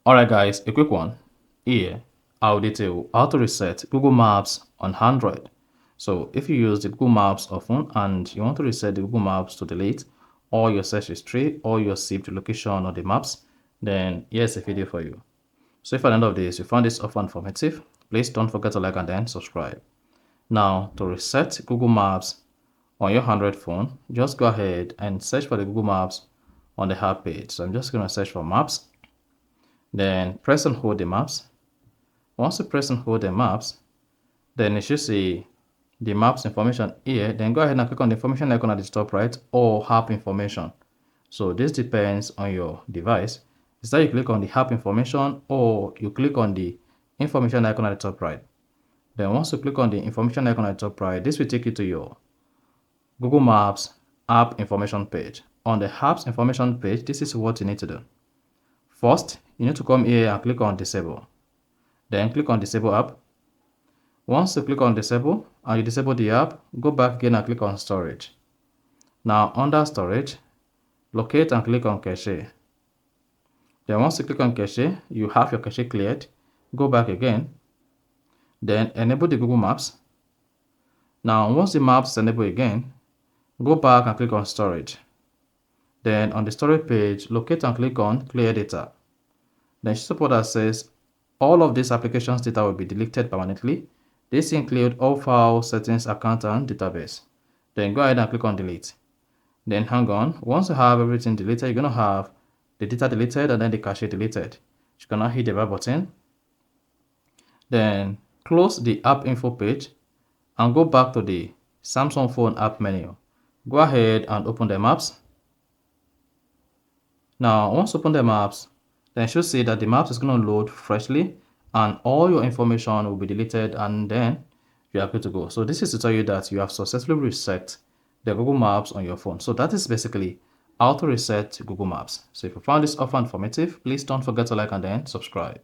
Alright guys, a quick one. Here, I'll detail how to reset Google Maps on Android. So if you use the Google Maps often and you want to reset the Google Maps to delete all your search history or your saved location on the maps, then here's a video for you. So if at the end of this you found this offer informative, please don't forget to like and then subscribe. Now to reset Google Maps on your Android phone, just go ahead and search for the Google Maps on the app page. So I'm just going to search for maps. Then press and hold the maps. Once you press and hold the maps, then you should see the maps information here. Then go ahead and click on the information icon at the top right or app information. So this depends on your device. Is that you click on the app information or you click on the information icon at the top right. Then once you click on the information icon at the top right, this will take you to your Google Maps app information page. On the apps information page, this is what you need to do. First, you need to come here and click on disable. Then click on disable app. Once you click on disable and you disable the app, go back again and click on storage. Now under storage, locate and click on cache. Then once you click on cache, you have your cache cleared. Go back again. Then enable the Google Maps. Now once the maps is enabled again, go back and click on storage. Then on the storage page, locate and click on clear data. Then support that says all of these applications data will be deleted permanently. This include all file settings, account, and database. Then go ahead and click on delete. Then hang on. Once you have everything deleted, you're going to have the data deleted and then the cache deleted. You're going to hit the back button. Then close the app info page and go back to the Samsung phone app menu. Go ahead and open the maps. Now, once you open the maps, then you should see that the maps is going to load freshly and all your information will be deleted and then you are good to go. So this is to tell you that you have successfully reset the Google Maps on your phone. So that is basically how to reset Google Maps. So if you found this offer informative, please don't forget to like and then subscribe.